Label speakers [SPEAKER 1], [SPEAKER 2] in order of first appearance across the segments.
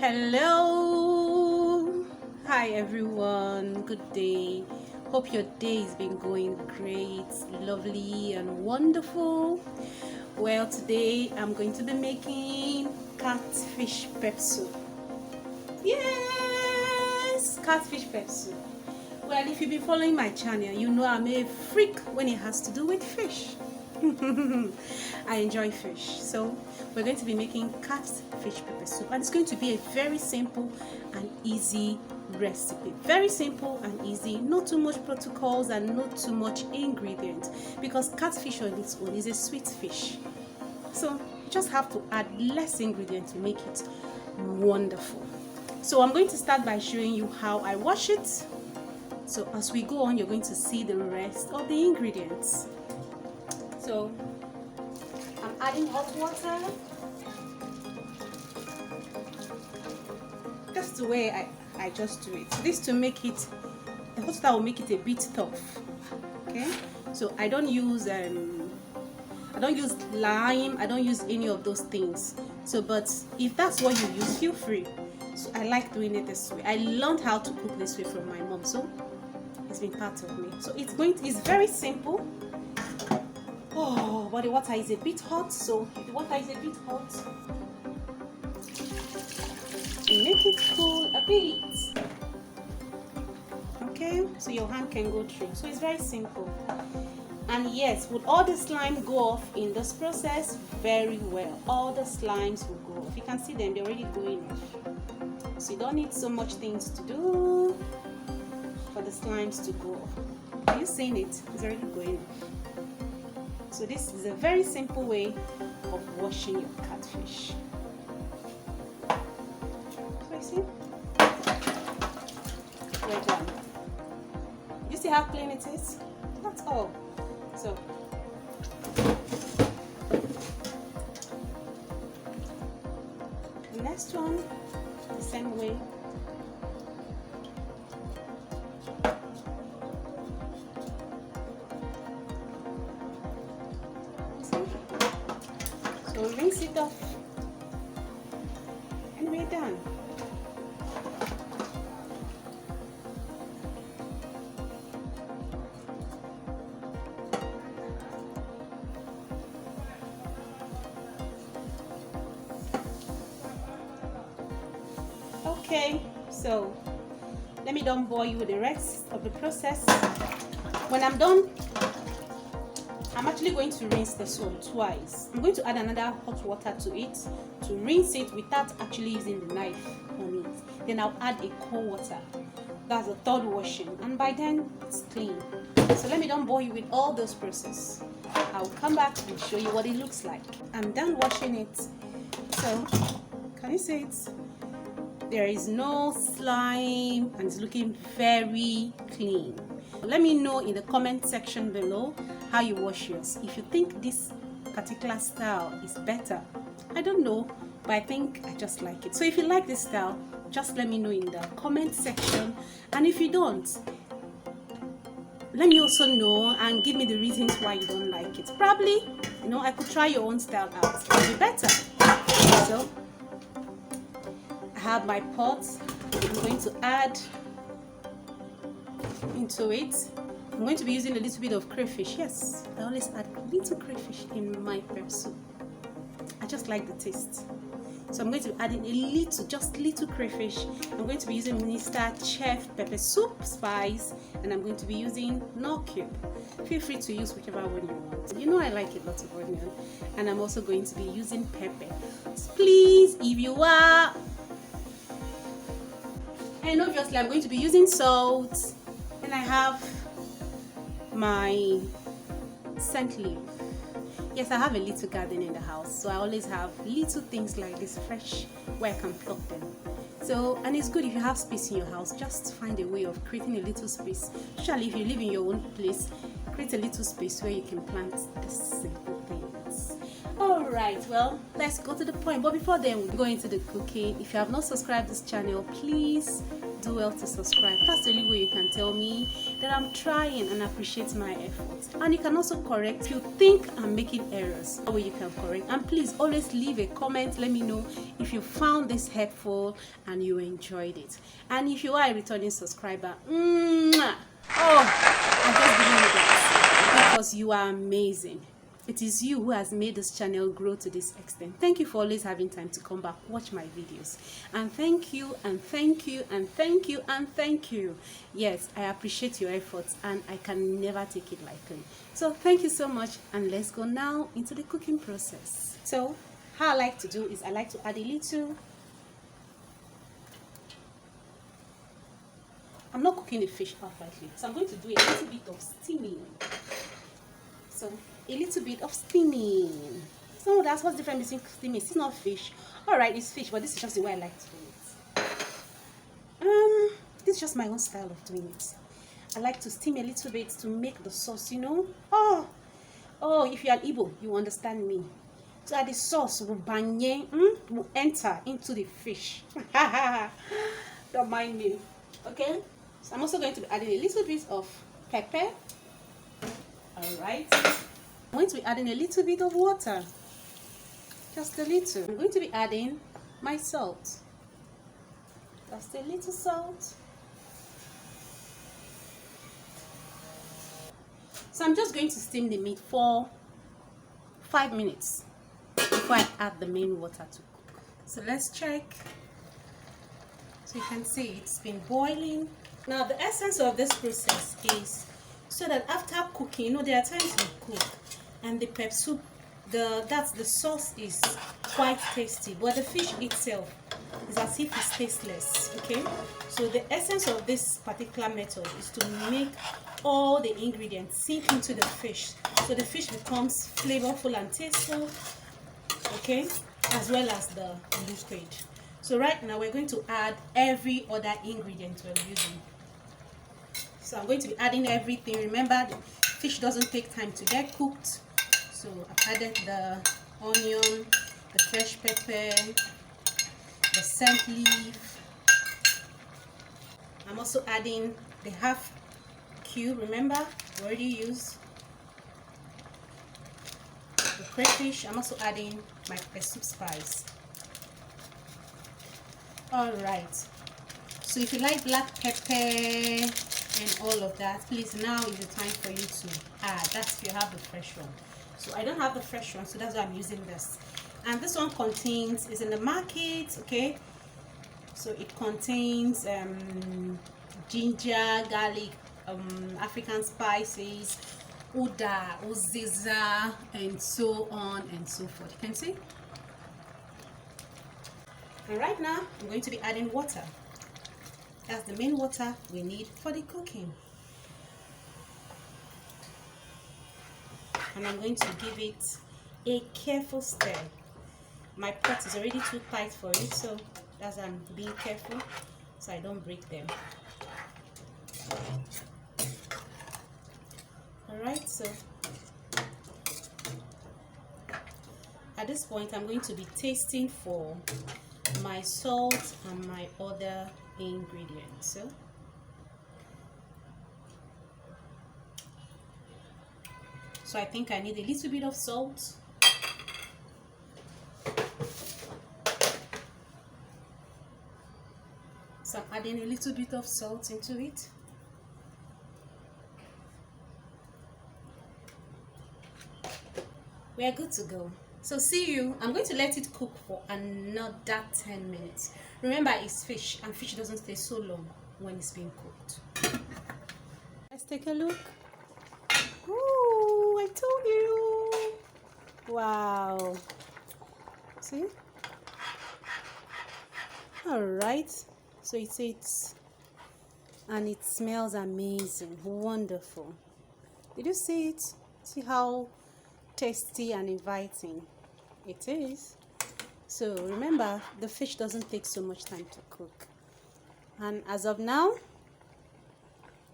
[SPEAKER 1] Hello, hi everyone, good day. Hope your day has been going great, lovely and wonderful. Well, today I'm going to be making catfish peppersoup. Yes, catfish peppersoup. Well, if you've been following my channel, you know I'm a freak when it has to do with fish. I enjoy fish, so we're going to be making catfish pepper soup, and it's going to be a very simple and easy recipe. Very simple and easy, not too much protocols and not too much ingredients, because catfish on its own is a sweet fish, so you just have to add less ingredients to make it wonderful. So I'm going to start by showing you how I wash it. So as we go on, you're going to see the rest of the ingredients. So I'm adding hot water. That's the way I just do it. This to make it, the hot water will make it a bit tough. Okay, so I don't use lime, I don't use any of those things. So, but if that's what you use, feel free. So I like doing it this way. I learned how to cook this way from my mom, so it's been part of me. So it's very simple. Oh, but the water is a bit hot, so if the water is a bit hot, you make it cool a bit. Okay, so your hand can go through. So it's very simple. And yes, would all the slime go off in this process? Very well. All the slimes will go off. You can see them, they're already going off. So you don't need so much things to do for the slimes to go off. Are you seeing it? It's already going off. So this is a very simple way of washing your catfish. So you see? We're done. You see how clean it is? That's all. So the next one, the same way. So rinse it off and we're done. Okay, so let me don't bore you with the rest of the process. When I'm done, I'm actually going to rinse this one twice. I'm going to add another hot water to it to rinse it without actually using the knife on it. Then I'll add a cold water. That's the third washing, and by then it's clean. So let me don't bore you with all those process. I'll come back and show you what it looks like. I'm done washing it. So can you see it? There is no slime and it's looking very clean. Let me know in the comment section below how you wash yours. If you think this particular style is better, I don't know, but I think I just like it. So if you like this style, just let me know in the comment section. And if you don't, let me also know and give me the reasons why you don't like it. Probably, I could try your own style out. It'll be better. So I have my pot. I'm going to add into it. I'm going to be using a little bit of crayfish. Yes, I always add little crayfish in my pepper soup. I just like the taste. So I'm going to be adding just little crayfish. I'm going to be using mrchef pepper soup spice, and I'm going to be using no cube. Feel free to use whichever one you want. I like a lot of onion, and I'm also going to be using pepper. Please, if you are, and obviously I'm going to be using salt, and I have my scent leaf. Yes, I have a little garden in the house, so I always have little things like this fresh where I can pluck them. So, and it's good if you have space in your house, just find a way of creating a little space. Especially if you live in your own place, create a little space where you can plant these simple things. Alright, well, let's go to the point. But before then, we'll go into the cooking. If you have not subscribed to this channel, please do well to subscribe. That's the only way you can tell me that I'm trying and appreciate my efforts. And you can also correct if you think I'm making errors. That way you can correct. And please always leave a comment. Let me know if you found this helpful and you enjoyed it. And if you are a returning subscriber, I'm just giving you that because you are amazing. It is you who has made this channel grow to this extent. Thank you for always having time to come back, watch my videos. And thank you, and thank you, and thank you, and thank you. Yes, I appreciate your efforts, and I can never take it lightly. So thank you so much, and let's go now into the cooking process. So how I like to do is I like to add a little. I'm not cooking the fish outrightly, so I'm going to do a little bit of steaming. So a little bit of steaming. So that's what's different between steaming. It's not fish. Alright, it's fish, but this is just the way I like to do it. This is just my own style of doing it. I like to steam a little bit to make the sauce, you know. Oh, if you're an Igbo, you understand me. So that the sauce will will enter into the fish. Don't mind me. Okay? So I'm also going to be adding a little bit of pepper. Alright. I'm going to be adding a little bit of water. Just a little. I'm going to be adding my salt. Just a little salt. So I'm just going to steam the meat for 5 minutes before I add the main water to cook. So let's check. So you can see it's been boiling. Now the essence of this process is so that after cooking, you know, there are times we cook and the pep soup, the sauce is quite tasty, but the fish itself is as if it's tasteless. Okay, so the essence of this particular method is to make all the ingredients sink into the fish, so the fish becomes flavorful and tasteful, okay, as well as the liquid. So right now we're going to add every other ingredient we're using. So I'm going to be adding everything. Remember, the fish doesn't take time to get cooked. So I've added the onion, the fresh pepper, the scent leaf. I'm also adding the half cube. Remember, we already used the crayfish. I'm also adding my pepper spice. Alright. So if you like black pepper and all of that, please, now is the time for you to add. That's if you have the fresh one. So I don't have the fresh one, so that's why I'm using this. And this one is in the market, okay? So it contains ginger, garlic, African spices, uda, uziza, and so on and so forth. You can see. And right now I'm going to be adding water. That's the main water we need for the cooking. And I'm going to give it a careful stir. My pot is already too tight for it, so that's why I'm being careful so I don't break them. Alright, so at this point I'm going to be tasting for my salt and my other ingredients. So I think I need a little bit of salt. So I'm adding a little bit of salt into it. We are good to go. So see you. I'm going to let it cook for another 10 minutes. Remember, it's fish, and fish doesn't stay so long when it's being cooked. Let's take a look. Oh, I told you. Wow. See? Alright. So it's and it smells amazing. Wonderful. Did you see it? See how tasty and inviting it is? So remember, the fish doesn't take so much time to cook. And as of now,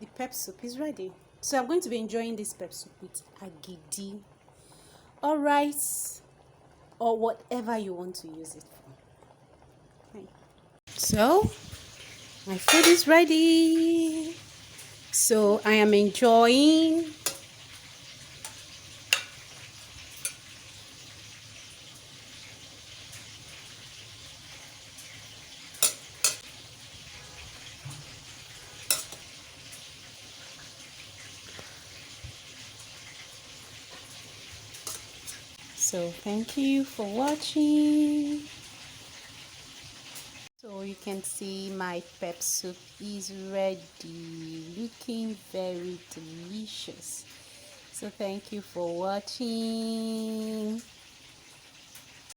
[SPEAKER 1] the pep soup is ready. So I'm going to be enjoying this pep soup with agidi or rice or whatever you want to use it for. Okay. So My food is ready. So I am enjoying. So thank you for watching. So you can see my pep soup is ready, looking very delicious. So thank you for watching.